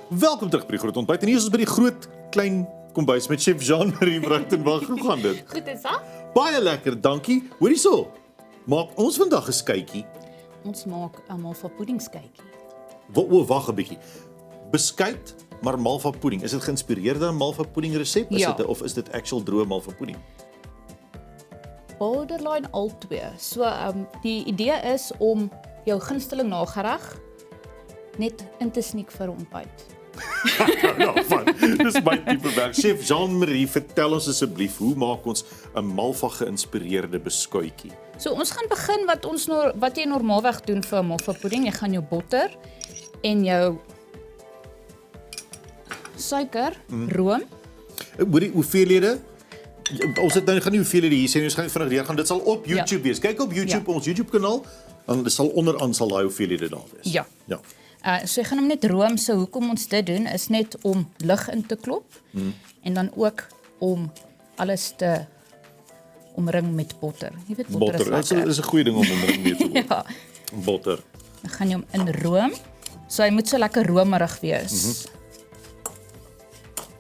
Welkom terug by die Groot Ontbyt. En hier is ons by die groot klein kombuis met chef Jean-Marie Bruitenberg. Hoe gaan dit? Goed is dat? Baie lekker, dankie. Hoor hierso. Maak ons vandag 'n skytjie. Ons maak 'n malva puddingskeikie. Wag 'n bietjie. Beskuit, maar malva pudding. Is dit geïnspireerd deur 'n malva pudding resep? Ja. Of is dit actual droë malva pudding? Borderline al twee. So die idee is om jou gunsteling nagereg net in te sneek vir 'n ontbyt. Nou, van. Dis my tipe werk. Chef Jean-Marie, vertel ons asseblief, hoe maak ons 'n malva geïnspireerde beskuitjie? So ons gaan begin wat jy normaalweg doen vir 'n malva pudding. Jy gaan jou botter en jou suiker, room. Hoor die hoeveelhede? Ons het nou gaan nie hoeveelhede hier sê, ons gaan net vinnig deur gaan. Dit sal op YouTube wees. Kyk op YouTube, ons YouTube kanaal, en dit sal onderaan sal daai hoeveelhede daar wees. Ja. Ja. So jy gaan hom net room. So hoekom ons dit doen is net om lug in te klop en dan ook om alles te omring met botter. Jy weet botter Botter, dit is 'n goeie ding om omring mee te word. Ja. Botter. Dan gaan jy hom in room. So hy moet so lekker romerig wees.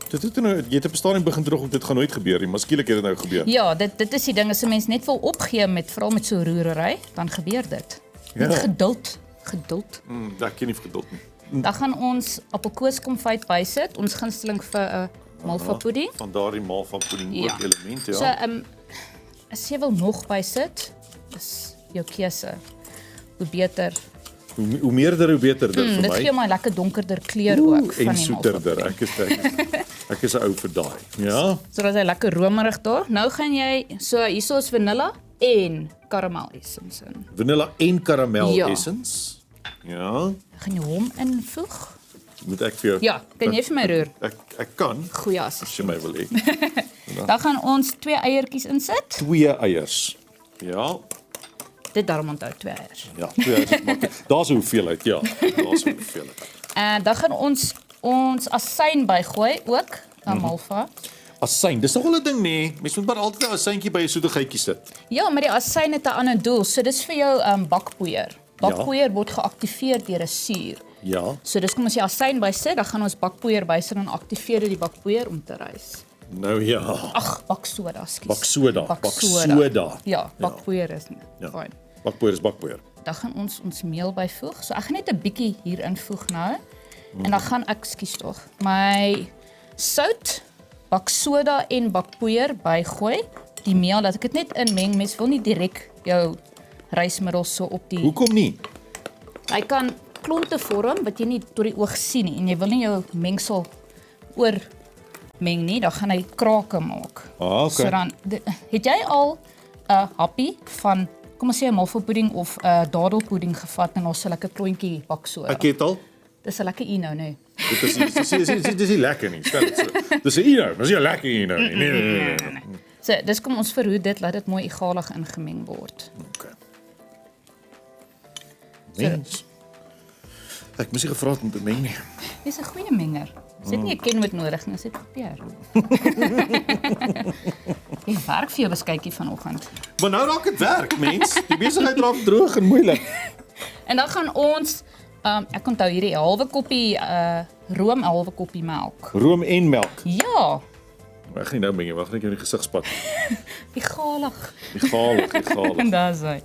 Dit het nou, jy het op 'n stadium begin droog om dit gaan nooit gebeur nie, maar skielik het dit nou gebeur. Ja, dit is die ding, as 'n mens net wil opgee met veral met so roerery, dan gebeur dit. Met Ja. geduld. Ek ken nie geduld nie. Dan gaan ons appelkoeskonfyt bysit, ons gunsteling vir 'n malva pudding. Van daardie malva pudding ook Ja. element, ja. So as jy wil nog bysit, is jou keuse. Hoe beter. Hoe meerder hoe beter dit vir Dit my. gee my lekker donkerder kleur ook En van die malva soeterder. pudding. Ek is 'n ou vir daai. Ja. So dat hy lekker romerig daar. Nou gaan jy hierso is vanilla en karamel essence in. Vanilla en karamel Ja. essence. Ja. Dan gaan jy hom invoeg. Moet ek vir jou? Ja, kan jy vir my roer? Ek kan Goeie as assistent. jy my wil hê. Dan gaan ons 2 eiertjies insit. 2 eiers. Ja. Dit daarom onthou 2 eiers. Ja, 2 eiers is maklik. Daar's 'n hoeveelheid, ja. Daar's 'n hoeveelheid. En dan gaan ons asyn bygooi ook, dan malva. Asyn, dis nogal 'n ding nee. Mens moet maar altyd 'n asyntjie by 'n soetigheidjie sit. Ja, maar die asyn het 'n ander doel. So dis vir jou bakpoeier. Bakpoeier word geaktiveer deur 'n suur. Ja. So dis kom as jy asyn bysit, dan gaan ons bakpoeier bysit en aktiveer dit die bakpoeier om te rys. Nou ja. Ag, baksoda, skus. Baksoda. Ja, bakpoeier is fyn. Bakpoeier is bakpoeier. Dan gaan ons meel byvoeg. So ek gaan net 'n bietjie hier invoeg nou. En dan gaan ek, skus tog, my sout, baksoda en bakpoeier bygooi. Die meel dat ek dit net inmeng. Mens wil nie direk jou rysmiddel so op die. Hoekom nie? Hy kan klonte vorm wat jy nie tot die oog sien nie en jy wil nie jou mengsel oormeng nie, dan gaan hy krake maak. Ah, okay. So dan het jy al 'n happie van kom ons sê 'n malva pudding of 'n dadelpudding gevat en ons 'n lekker klontjie baksoda. Ek het al. Dis 'n lekker ino, nee. Dit is nie lekker nie. Stel dit so. Dis 'n ino, dis nie lekker ino nie. Nee. So dis kom ons verhoed dit laat dit mooi egalig ingemeng word. Okay. Mens. Ek moes nie gevra het om te meng nie. Dis 'n goeie menger. Sit nie 'n kenwoord nodig nie, sit probeer. Ek werk vir jou beskuitjie vanoggend. Maar nou raak dit werk, mens. Die besigheid raak droog en moeilik. En dan gaan ons ek onthou hierdie 'n halwe koppie room, 'n halwe koppie melk. Room en melk. Ja, Ek gaan nie nou meng nie, wag net jou in die gesig spat. egalig. Egalig. En daar's hy.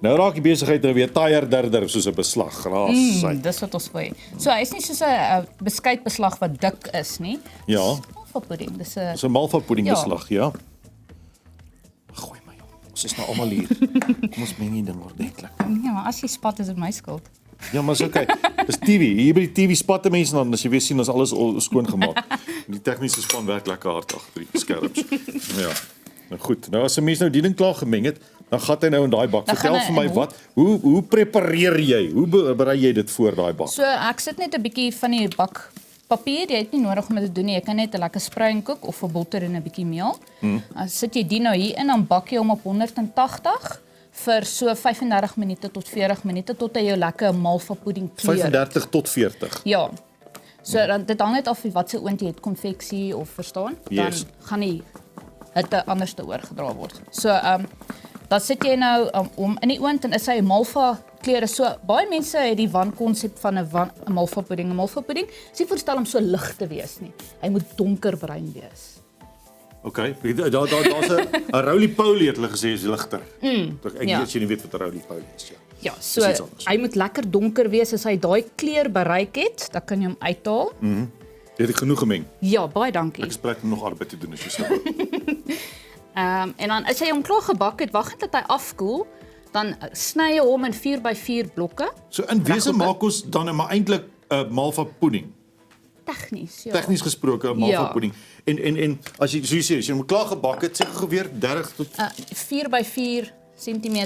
Nou raak die besigheid nou weer taierderder soos 'n beslag. Raas. Dis wat ons wil hê. So hy's nie soos 'n beskuitbeslag wat dik is nie. Ja. Malva pudding, dis 'n So 'n malva pudding Ja. beslag, ja. Gooi my jong. Ons is nou almal hier. Kom ons meng die ding ordentlik. ja, maar as jy spat is dit my skuld. Ja, maar is okay. Dis TV. Hier by die TV spatte mense dan as jy weer sien ons alles skoon gemaak. Die tegniese span werk lekker hard agter die skerms. Ja. Nou goed. Nou as 'n mens nou die ding klaar gemeng het, dan gat hy nou in daai bak. Dan Vertel gaan hy vir my in wat. Hoe prepareer jy? Hoe berei jy dit voor daai bak? So ek sit net 'n bietjie van die bakpapier, jy het nie nodig om dit te doen nie. Jy kan net 'n lekker sprei kook of 'n botter en 'n bietjie meel. Dan sit jy die nou hier in, dan bak jy hom op 180 vir so 35 minute tot 40 minute tot hy jou lekker malva pudding kleur. 35 tot 40. Ja. So dan dit hang net af wat se oond jy het, konveksie of verstaan, dan Yes. gaan die hitte anders te oorgedra word. So dan sit jy nou om in die oond en is hy malva kleure. So baie mense het die wankonsep van 'n malvapudding. 'n Malvapudding is nie voorstel om so lig te wees nie. Hy moet donkerbruin wees. Okay, daar's 'n roly-poly het hulle gesê is ligter. Ek ja. weet jy nie weet wat 'n roly-poly is, ja. Ja, so Dis iets anders. hy moet lekker donker wees. As hy daai kleur bereik het, dan kan jy hom uithaal. Het ek genoeg gemeng? Ja, baie dankie. Ek is bereid om nog arbeid te doen as jy sou. En dan as jy hom klaar gebak het, wag net dat hy afkoel, dan sny jy hom in 4x4 blokke. So in wese Reghoeke. maak ons dan maar eintlik 'n malva pudding. Tegnies, ja. Tegnies gesproke 'n malva pudding. En as jy so jy sê, as jy hom klaar gebak het, sê gou weer 30 tot 4x4 cm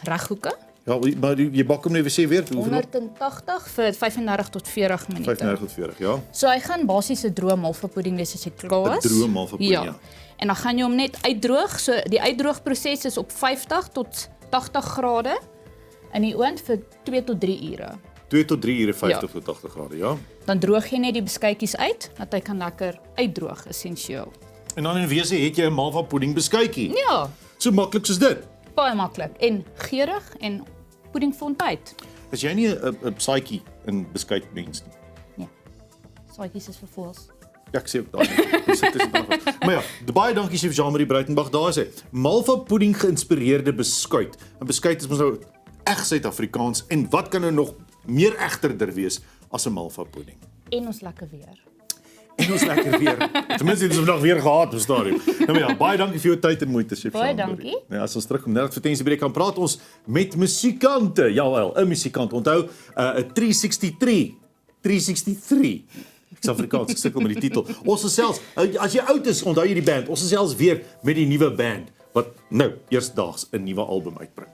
reghoeke. ja, maar jy bak hom net weer sê weer hoeveel? 180 vir 35 tot 40 minute. 35 tot 40, ja. So hy gaan basies 'n droë malvapudding wees as hy klaar is. 'n droë malvapudding, ja. En dan gaan jy hom net uitdroog. So die uitdroogproses is op 50 tot 80 grade in die oond vir 2 tot 3 ure. 2 tot 3 ure 50 tot 80 grade, ja. Dan droog jy net die beskuitjies uit dat hy kan lekker uitdroog essensieel. En dan in wese het jy 'n malva pudding beskuitjie. Ja, So maklik soos dit. baie maklik en geurig en pudding vir ontbyt. As jy nie 'n saaitjie in beskuit mens nie. Nee. Saaitjies is vir voëls. Ja, ek sê ook daai. Dis maar ja, baie dankie Chef Jean-Marie Breitenberg. Daar is hy. Malva pudding geïnspireerde beskuit. 'n Beskuit is mos nou reg Suid-Afrikaans en wat kan nou nog meer egterder wees as 'n malva pudding? En ons lekker weer. En ons lekker weer. Ten minste het ons vandag weer gehad op stadium. Nou maar ja, baie dankie vir jou tyd en moeite Chef Baie Jean-Marie. dankie. Nou as ons terugkom net vir tensie breek kan praat ons met musikante. Jawel, 'n musikant. Onthou 'n 363. 363. Ek's Afrikaans, ek sukkel met die titel. Ons gesels, as jy oud is, onthou jy die band. Ons gesels weer met die nuwe band wat nou eersdaags 'n nuwe album uitbring.